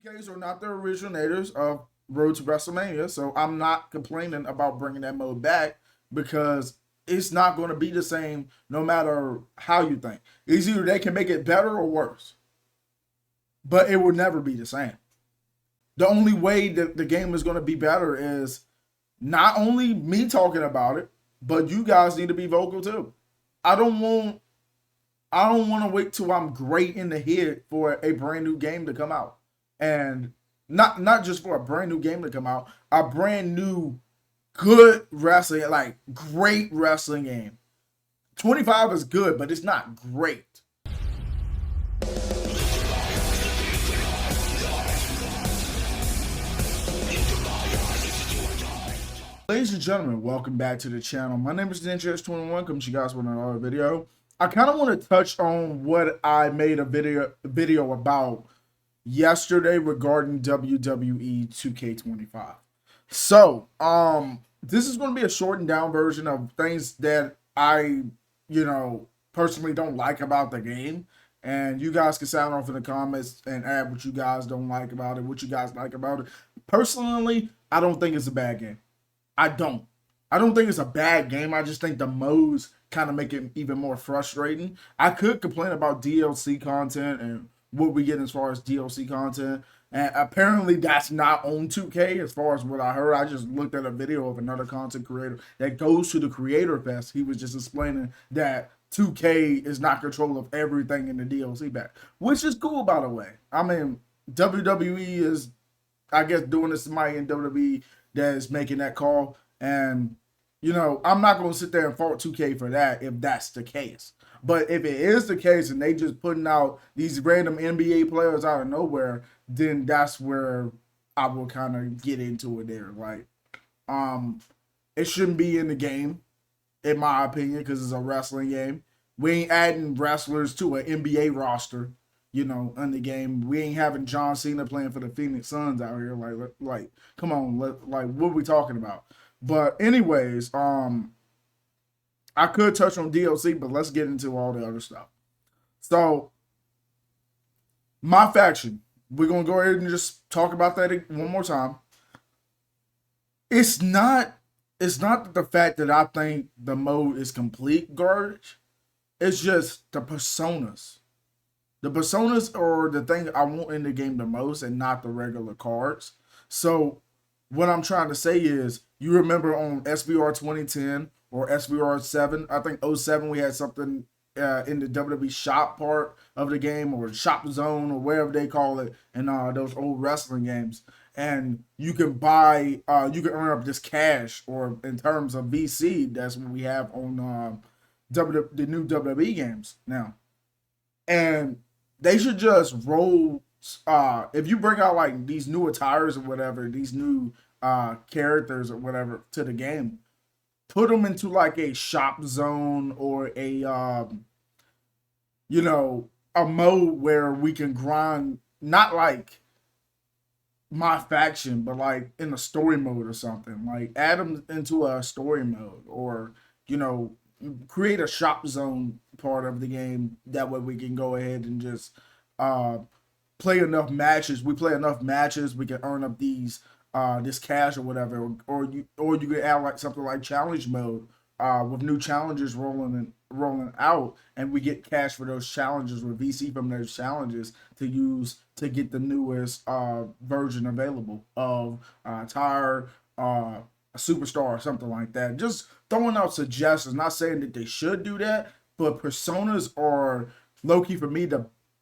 Case are not the originators of Road to WrestleMania, so I'm not complaining about bringing that mode back because it's not going to be the same no matter how you think. It's either they can make it better or worse, but it will never be the same. The only way that the game is going to be better is not only me talking about it, but you guys need to be vocal too. I don't want I don't want to wait till I'm great in the head for a brand new game to come out, and not just for a brand new game to come out, a brand new good wrestling, like great wrestling game. 25 is good, but it's not great. Ladies and gentlemen, welcome back to the channel. My name is Dangerous21. Coming to you guys with another video. I kind of want to touch on what I made a video about yesterday regarding WWE 2K25. So, this is going to be a shortened down version of things that I, personally don't like about the game. And you guys can sound off in the comments and add what you guys don't like about it, what you guys like about it. Personally, I don't think it's a bad game. I don't. I don't think it's a bad game. I just think the modes kind of make it even more frustrating. I could complain about DLC content and what we get as far as DLC content. And apparently that's not on 2K as far as what I heard. I just looked at a video of another content creator that goes to the Creator Fest. He was just explaining that 2K is not control of everything in the DLC back, which is cool, by the way. I mean, WWE is, I guess, doing this to somebody in WWE that is making that call. And, I'm not going to sit there and fault 2K for that if that's the case. But if it is the case and they just putting out these random NBA players out of nowhere, then that's where I will kind of get into it there. Like, it shouldn't be in the game, in my opinion, because it's a wrestling game. We ain't adding wrestlers to an NBA roster, in the game. We ain't having John Cena playing for the Phoenix Suns out here. Like, come on, like, what are we talking about? But anyways, I could touch on DLC, but let's get into all the other stuff. So, my faction, we're gonna go ahead and just talk about that one more time. It's not the fact that I think the mode is complete garbage. It's just the personas. The personas are the thing I want in the game the most and not the regular cards. So what I'm trying to say is, you remember on SVR 2010 or SVR 7, I think '07 we had something in the WWE shop part of the game, or shop zone, or wherever they call it, in those old wrestling games. And you can buy, you can earn up this cash, or in terms of VC, that's what we have on the new WWE games now. And they should just roll. If you bring out like these new attires or whatever, these new characters or whatever to the game, put them into like a shop zone, or a mode where we can grind, not like my faction, but like in a story mode or something. Like, add them into a story mode, or you know, create a shop zone part of the game. That way we can go ahead and just uh play enough matches. We play enough matches, we can earn up these this cash or whatever. Or you could add like something like challenge mode, with new challenges rolling out, and we get cash for those challenges, with VC from those challenges to use to get the newest version available of tire, a superstar, or something like that. Just throwing out suggestions, not saying that they should do that, but personas are low key for me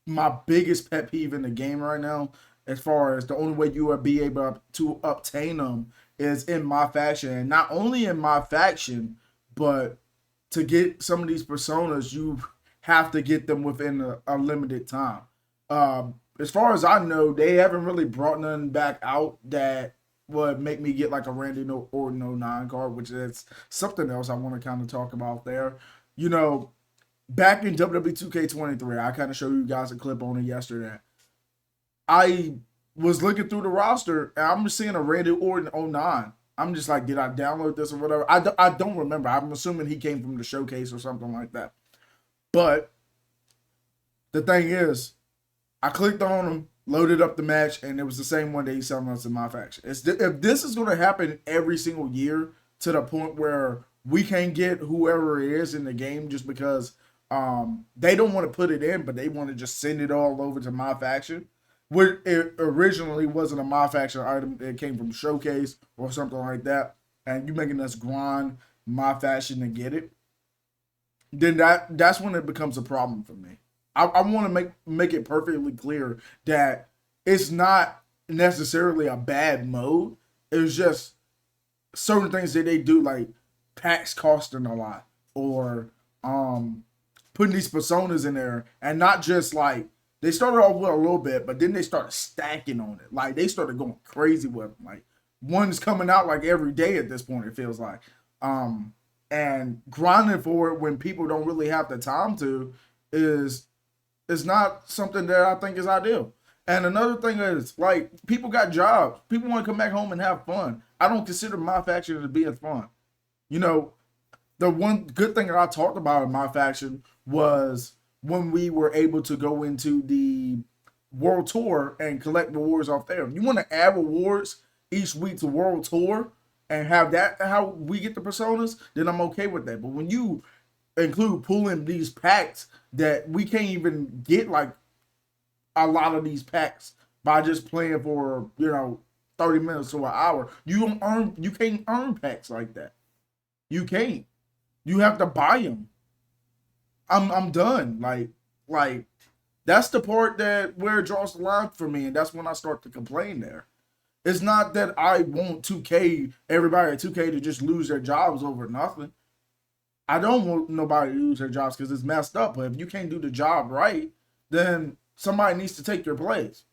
my biggest pet peeve in the game right now. As far as the only way you will be able to obtain them is in my faction, and not only in my faction, but to get some of these personas, you have to get them within a limited time. As far as I know, they haven't really brought none back out that would make me get like a Randy Orton '09 card, which is something else I want to kind of talk about there. You know, back in WWE 2K23, I kind of showed you guys a clip on it yesterday. I was looking through the roster and I'm just seeing a Randy Orton '09. I'm just like, did I download this or whatever? I don't remember. I'm assuming he came from the showcase or something like that. But the thing is, I clicked on him, loaded up the match, and it was the same one that he's selling us in my faction. If this is going to happen every single year to the point where we can't get whoever it is in the game just because they don't want to put it in, but they want to just send it all over to my faction, where it originally wasn't a my faction item, it came from Showcase or something like that, and you making us grind my faction to get it, then that's when it becomes a problem for me. I want to make it perfectly clear that it's not necessarily a bad mode. It's just certain things that they do, like packs costing a lot, or putting these personas in there, and not just like they started off with a little bit, but then they started stacking on it. Like they started going crazy with them. Like one's coming out like every day at this point. It feels like, and grinding for it when people don't really have the time to is not something that I think is ideal. And another thing is, like, people got jobs. People want to come back home and have fun. I don't consider my faction to be as fun. You know, the one good thing that I talked about in my faction was when we were able to go into the World Tour and collect rewards off there. If you want to add rewards each week to World Tour and have that how we get the personas, then I'm okay with that. But when you include pulling these packs that we can't even get, like a lot of these packs by just playing for 30 minutes to an hour, you can't earn packs like that. You can't. You have to buy them. I'm done. Like that's the part that where it draws the line for me, and that's when I start to complain there. It's not that I want 2K, everybody at 2K to just lose their jobs over nothing. I don't want nobody to lose their jobs because it's messed up. But if you can't do the job right, then somebody needs to take your place.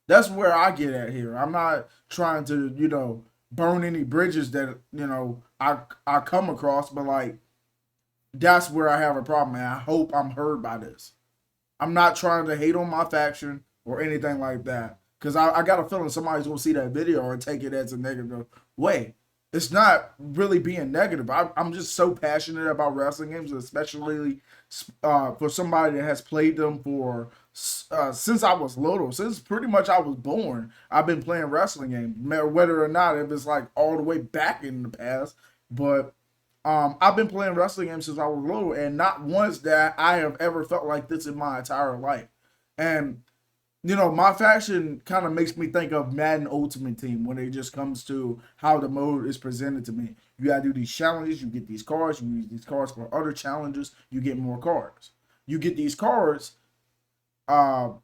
That's where I get at here. I'm not trying to, burn any bridges that, I come across, but like that's where I have a problem, and I hope I'm heard by this. I'm not trying to hate on my faction or anything like that. Because I got a feeling somebody's going to see that video and take it as a negative way. It's not really being negative. I'm just so passionate about wrestling games, especially for somebody that has played them for since I was little. Since pretty much I was born, I've been playing wrestling games, whether or not if it's like all the way back in the past. But I've been playing wrestling games since I was little, and not once that I have ever felt like this in my entire life. And my faction kind of makes me think of Madden Ultimate Team when it just comes to how the mode is presented to me. You gotta do these challenges, you get these cards, you use these cards for other challenges, you get more cards. You get these cards, now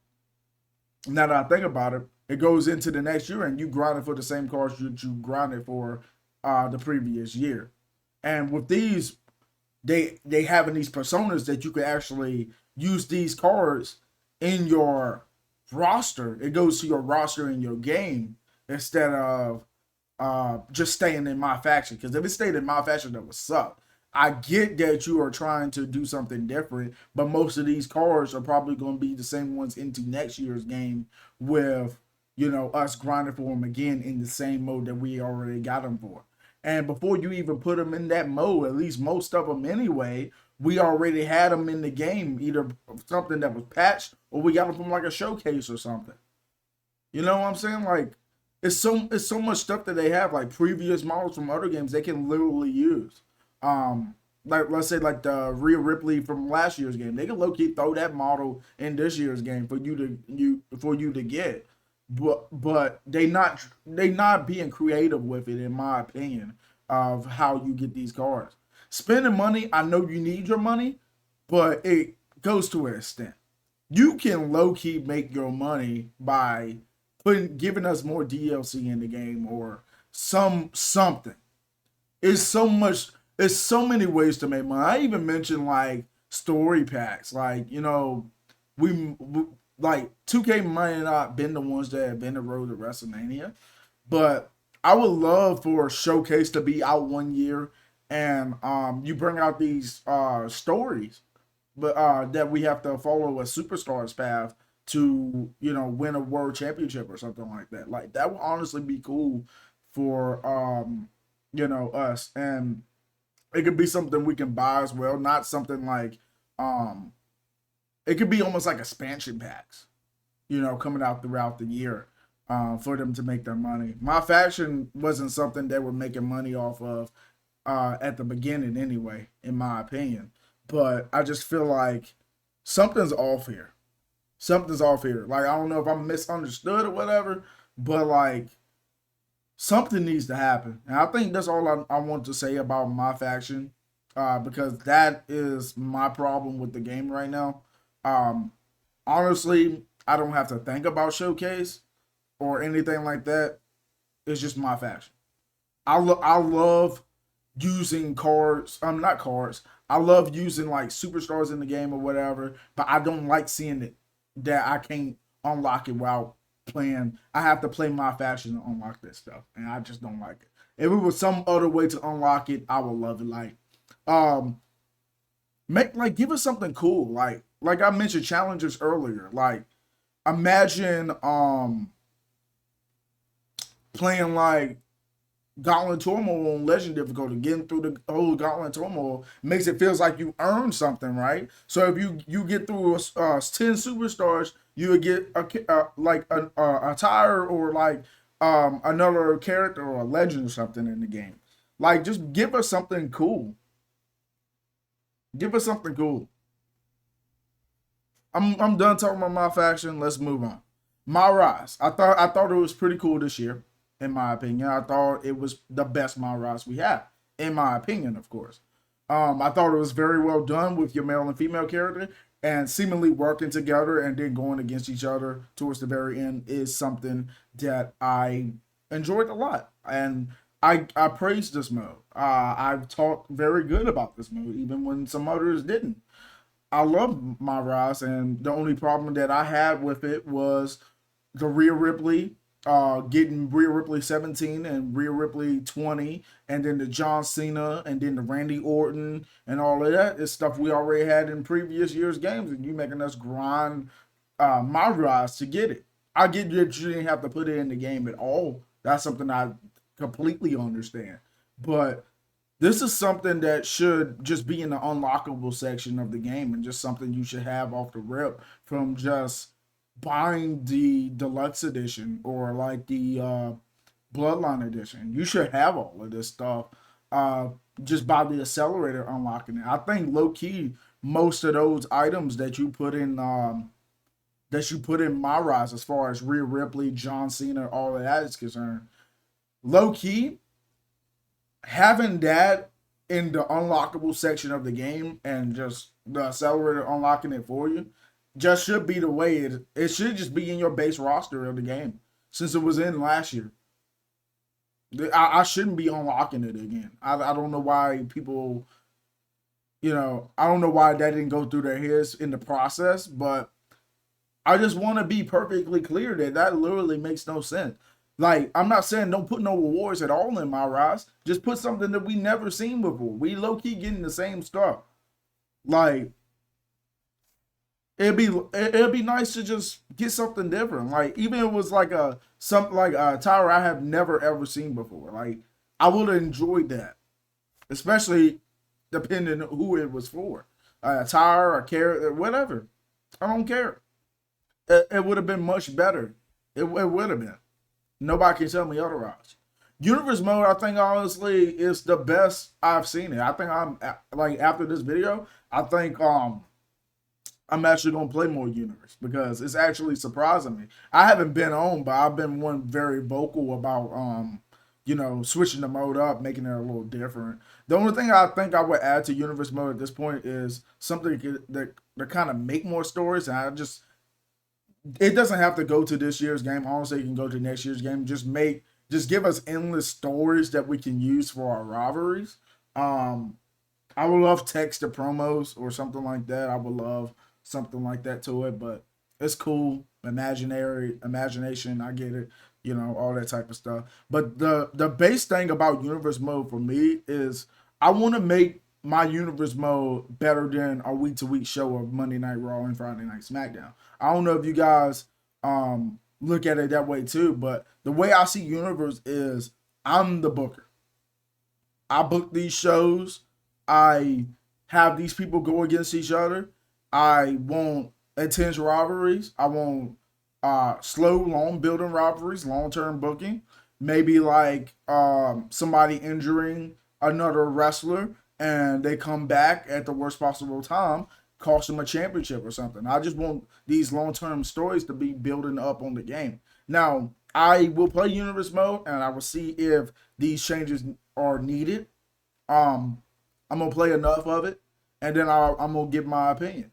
that I think about it, it goes into the next year and you grind it for the same cards you grinded for the previous year. And with these, they having these personas that you can actually use these cards in your roster. It goes to your roster in your game instead of just staying in my faction. Because if it stayed in my faction, that would suck. I get that you are trying to do something different, but most of these cards are probably going to be the same ones into next year's game with us grinding for them again in the same mode that we already got them for. And before you even put them in that mode, at least most of them anyway, we already had them in the game, either something that was patched or we got them from like a showcase or something. You know what I'm saying? Like it's so much stuff that they have, like previous models from other games they can literally use. Like let's say like the Rhea Ripley from last year's game, they can low key throw that model in this year's game for you to get. But they not being creative with it, in my opinion, of how you get these cards. Spending money, I know you need your money, but it goes to an extent. You can low key make your money by giving us more DLC in the game or something. It's so much. It's so many ways to make money. I even mentioned like story packs, like we like 2K might not been the ones that have been the road to WrestleMania, but I would love for Showcase to be out 1 year and you bring out these stories, but that we have to follow a superstar's path to win a world championship or something like that. Like that would honestly be cool for us, and it could be something we can buy as well, not something like it could be almost like expansion packs. coming out throughout the year for them to make their money. My faction wasn't something they were making money off of at the beginning, anyway, in my opinion. But I just feel like something's off here. Something's off here. Like, I don't know if I'm misunderstood or whatever, but like something needs to happen. And I think that's all I want to say about my faction, because that is my problem with the game right now. Um, Honestly, I don't have to think about showcase or anything like that. It's just my faction. I love using cards. Not cards. I love using like superstars in the game or whatever, but I don't like seeing it that I can't unlock it while playing. I have to play my faction to unlock this stuff, and I just don't like it. If it was some other way to unlock it, I would love it. Like, um, make like give us something cool. Like I mentioned challengers earlier. Like, imagine playing like Gauntlet Turmoil on Legend difficulty, getting through the whole Gauntlet Turmoil makes it feels like you earned something, right? So if you get through 10 superstars, you would get a tire or like another character or a legend or something in the game. Like, just give us something cool. Give us something cool. I'm done talking about my faction. Let's move on. My Rise. I thought it was pretty cool this year, in my opinion. I thought it was the best My Rise we have, in my opinion, of course. I thought it was very well done with your male and female character, and seemingly working together and then going against each other towards the very end is something that I enjoyed a lot. And I praised this mode. I've talked very good about this mode, even when some others didn't. I love my Rise, and the only problem that I had with it was the Rhea Ripley, getting Rhea Ripley 17 and Rhea Ripley 20, and then the John Cena, and then the Randy Orton, and all of that is stuff we already had in previous years' games, and you making us grind my Rise to get it. I get that you didn't have to put it in the game at all. That's something I completely understand. But this is something that should just be in the unlockable section of the game, and just something you should have off the rip from just buying the deluxe edition or like the bloodline edition. You should have all of this stuff uh, just by the accelerator unlocking it. I think low key most of those items that you put in my Rise, as far as Rhea Ripley, John Cena, all of that is concerned, low key having that in the unlockable section of the game and just the accelerator unlocking it for you just should be the way it should just be in your base roster of the game, since it was in last year. I shouldn't be unlocking it again. I don't know why people, I don't know why that didn't go through their heads in the process, but I just want to be perfectly clear that that literally makes no sense. Like, I'm not saying don't put no rewards at all in my Rise. Just put something that we never seen before. We low key getting the same stuff. Like, it'd be nice to just get something different. Like, even if it was like something like a tower I have never ever seen before. Like, I would have enjoyed that, especially depending on who it was for. A tower, a character, whatever. I don't care. It would have been much better. It would have been. Nobody can tell me otherwise. Universe mode, I think honestly is the best I've seen it. I think I'm like, after this video, I think I'm actually gonna play more Universe, because it's actually surprising me. I haven't been on, but I've been one very vocal about switching the mode up, making it a little different. The only thing I think I would add to Universe mode at this point is something that kind of make more stories, and I just it doesn't have to go to this year's game. Honestly, it can go to next year's game. Just give us endless stories that we can use for our rivalries. Um, I would love text to promos or something like that. I would love something like that to it, but it's cool. Imaginary imagination, I get it. All that type of stuff. But the base thing about universe mode for me is I want to make my universe mode better than a week to week show of Monday Night Raw and Friday Night SmackDown. I don't know if you guys look at it that way too, but the way I see universe is I'm the booker. I book these shows. I have these people go against each other. I want intense rivalries. I want slow, long building rivalries, long term booking. Maybe like somebody injuring another wrestler and they come back at the worst possible time, cost them a championship or something. I just want these long term stories to be building up on the game. Now, I will play Universe mode and I will see if these changes are needed. Um, I'm gonna play enough of it, and then I'm gonna give my opinion.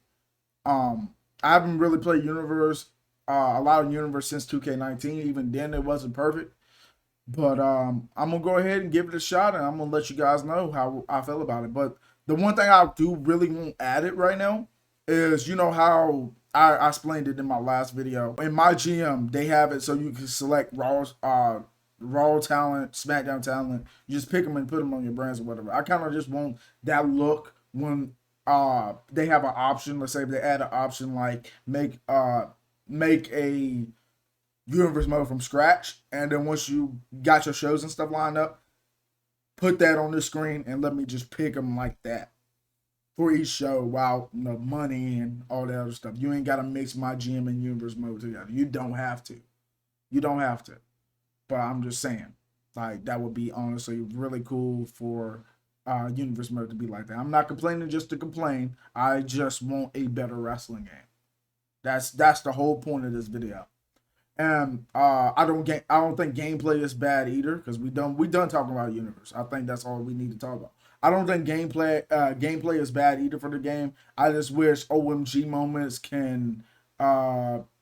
Um, I haven't really played Universe, a lot of Universe since 2K19. Even then, it wasn't perfect. But I'm gonna go ahead and give it a shot, and I'm gonna let you guys know how I feel about it. But the one thing I do really want added right now is, you know how I explained it in my last video. In my GM, they have it so you can select Raw talent, SmackDown talent. You just pick them and put them on your brands or whatever. I kind of just want that look when they have an option. Let's say if they add an option like make a universe mode from scratch, and then once you got your shows and stuff lined up, put that on the screen and let me just pick them like that for each show. While money and all that other stuff, you ain't got to mix my GM and universe mode together. You don't have to. You don't have to. But I'm just saying, like that would be honestly really cool for universe mode to be like that. I'm not complaining just to complain. I just want a better wrestling game. That's the whole point of this video. And I don't think gameplay is bad either, because we done talking about universe. I think that's all we need to talk about. I don't think gameplay is bad either for the game. I just wish OMG moments can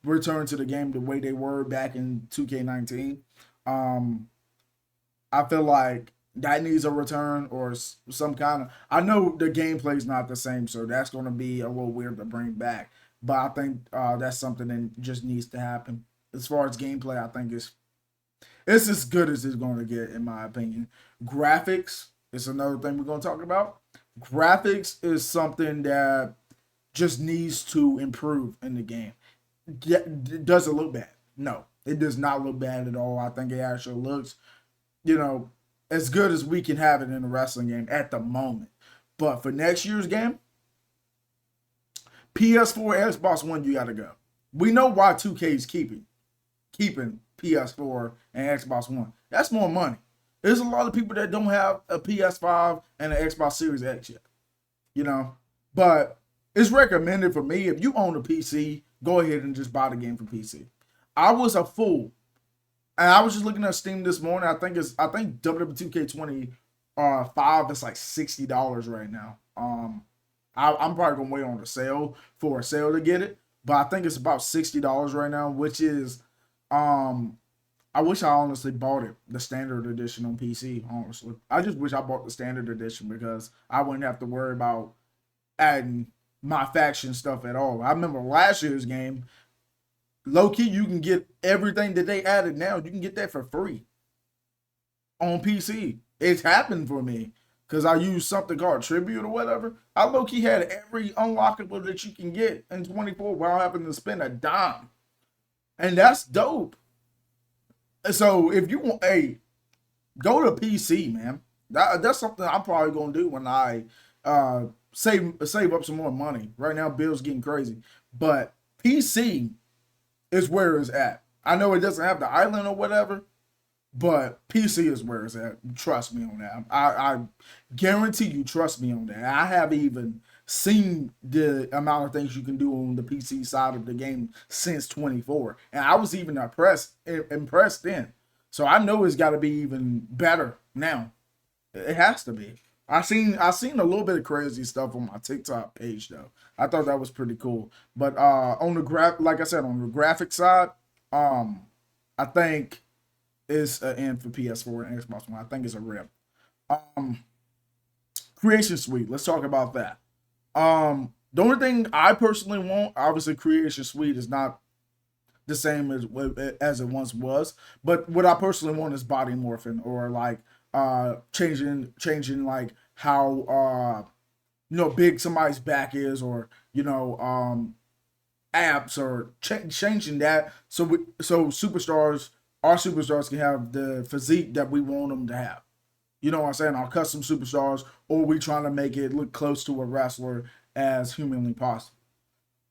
return to the game the way they were back in 2K19. Um, I feel like that needs a return or some kind of. I know the gameplay is not the same, so that's going to be a little weird to bring back. But I think that's something that just needs to happen. As far as gameplay, I think it's as good as it's going to get, in my opinion. Graphics is another thing we're going to talk about. Graphics is something that just needs to improve in the game. Does it look bad? No, it does not look bad at all. I think it actually looks, you know, as good as we can have it in a wrestling game at the moment. But for next year's game, PS4, Xbox One, you got to go. We know why 2K is keeping PS4 and Xbox One. That's more money. There's a lot of people that don't have a PS5 and an Xbox Series X yet, you know. But it's recommended for me, if you own a PC, go ahead and just buy the game for PC. I was a fool, and I was just looking at Steam this morning. I think WWE 2K25 is like $60 right now. I'm probably gonna wait on the sale for a sale to get it, but I think it's about $60 right now, which is I wish I honestly bought it, the standard edition on PC, honestly. I just wish I bought the standard edition because I wouldn't have to worry about adding my faction stuff at all. I remember last year's game, low key, you can get everything that they added now. You can get that for free on PC. It's happened for me because I used something called Tribute or whatever. I low key had every unlockable that you can get in 24 without having to spend a dime. And that's dope. So if you want, hey, go to PC, man. That's something I'm probably gonna do when I save up some more money. Right now, bills getting crazy, but PC is where it's at. I know it doesn't have the island or whatever, but PC is where it's at. Trust me on that. I guarantee you, trust me on that. I have even seen the amount of things you can do on the PC side of the game since 24, and I was even impressed then. So I know it's got to be even better now. It has to be. I seen a little bit of crazy stuff on my TikTok page though. I thought that was pretty cool. But on the like I said, on the graphic side, I think it's an end for PS4 and Xbox One. I think it's a rip. Um, Creation Suite. Let's talk about that. The only thing I personally want, obviously, Creation Suite is not the same as it once was. But what I personally want is body morphing, or like changing like how big somebody's back is, or abs, or changing that so our superstars can have the physique that we want them to have. You know what I'm saying? Our custom superstars, or we trying to make it look close to a wrestler as humanly possible.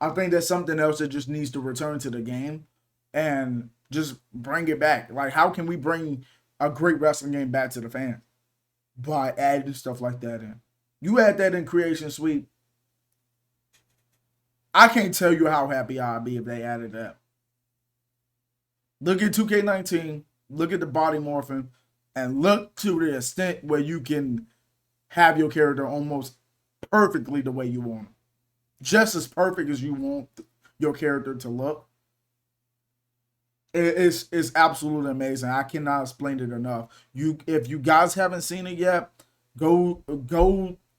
I think that's something else that just needs to return to the game. and just bring it back. Like, how can we bring a great wrestling game back to the fans? By adding stuff like that in. You add that in Creation Suite, I can't tell you how happy I'd be if they added that. Look at 2K19, look at the body morphing, and look to the extent where you can have your character almost perfectly the way you want it. Just as perfect as you want your character to look. It's absolutely amazing. I cannot explain it enough. If you guys haven't seen it yet, go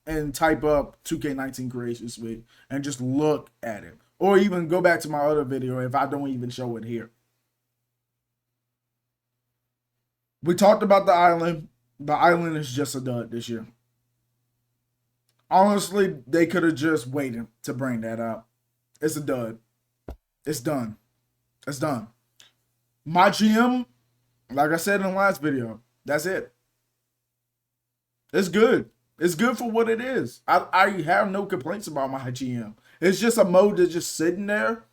and type up 2K19 Creation Suite and just look at it. Or even go back to my other video if I don't even show it here. We talked about the island. The island is just a dud this year. Honestly, they could have just waited to bring that up. It's a dud. It's done. It's done. My GM, like I said in the last video, that's it. It's good. It's good for what it is. I have no complaints about my GM. It's just a mode that's just sitting there.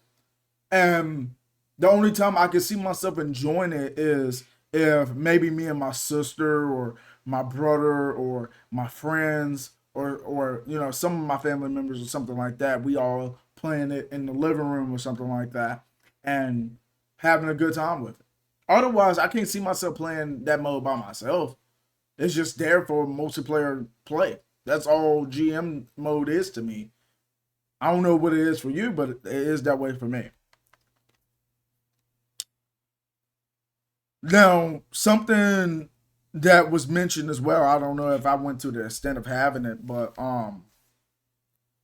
And the only time I can see myself enjoying it is if maybe me and my sister or my brother or my friends or you know, some of my family members or something like that, we all playing it in the living room or something like that and having a good time with it. Otherwise, I can't see myself playing that mode by myself. It's just there for multiplayer play. That's all GM mode is to me. I don't know what it is for you, but it is that way for me. Now, something that was mentioned as well, I don't know if I went to the extent of having it, but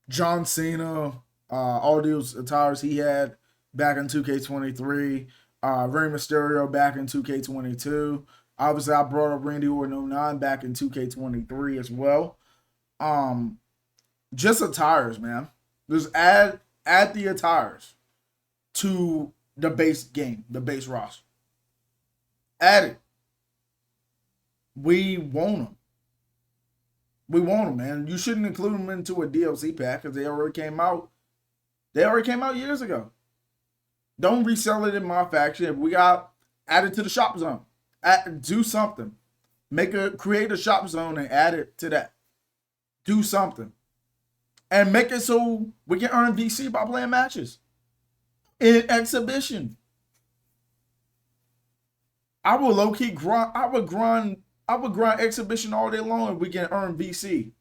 John Cena, all those attires he had back in 2K23, Rey Mysterio back in 2K22. Obviously, I brought up Randy Orton 09 back in 2K23 as well. Just attires, man. Just add the attires to the base game, the base roster. Add it. We want them. We want them, man. You shouldn't include them into a DLC pack because they already came out. They already came out years ago. Don't resell it in my faction. If we got added to the shop zone, do something. Create a shop zone and add it to that. Do something. And make it so we can earn VC by playing matches. In exhibition. I would low-key grind. I would grind exhibition all day long if we can earn VC.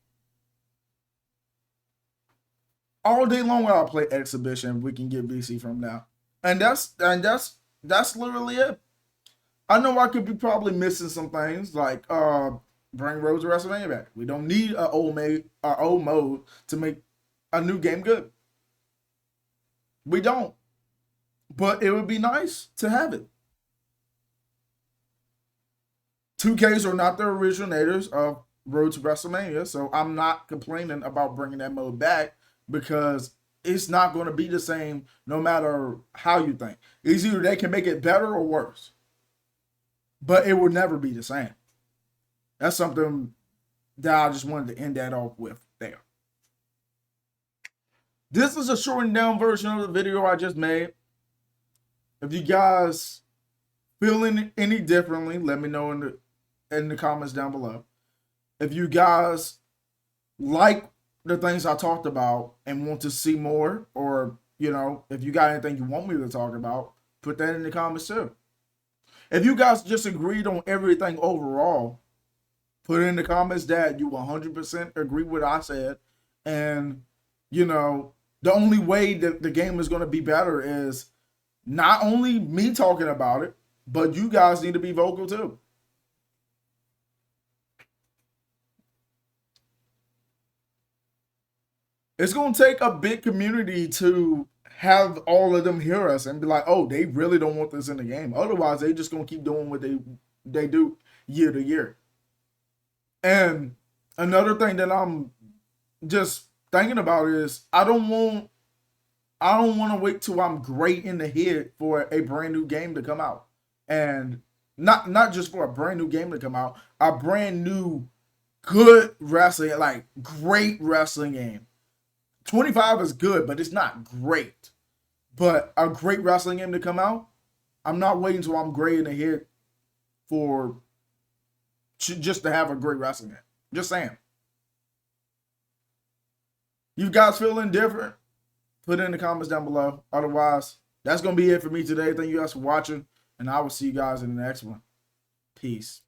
All day long I'll play exhibition if we can get VC from now. And that's literally it. I know I could be probably missing some things like bring Road to WrestleMania back. We don't need an old mode to make a new game good. We don't. But it would be nice to have it. 2Ks are not the originators of Road to WrestleMania, so I'm not complaining about bringing that mode back because it's not going to be the same no matter how you think. It's either they can make it better or worse, but it will never be the same. That's something that I just wanted to end that off with there. This is a shortened down version of the video I just made. If you guys feeling any differently, let me know in the comments down below. If you guys like the things I talked about and want to see more, or you know, if you got anything you want me to talk about, put that in the comments too. If you guys just agreed on everything overall, put in the comments that you 100% agree with what I said. And, you know, the only way that the game is going to be better is not only me talking about it, but you guys need to be vocal too. It's going to take a big community to have all of them hear us and be like, oh, they really don't want this in the game. Otherwise, they just going to keep doing what they do year to year. And another thing that I'm just thinking about is I don't want to wait till I'm great in the head for a brand new game to come out. And not just for a brand new game to come out, a brand new good wrestling, like great wrestling game. 25 is good, but it's not great. But a great wrestling game to come out, I'm not waiting until I'm great in a hit for just to have a great wrestling match. Just saying. You guys feeling different? Put it in the comments down below. Otherwise, that's going to be it for me today. Thank you guys for watching, and I will see you guys in the next one. Peace.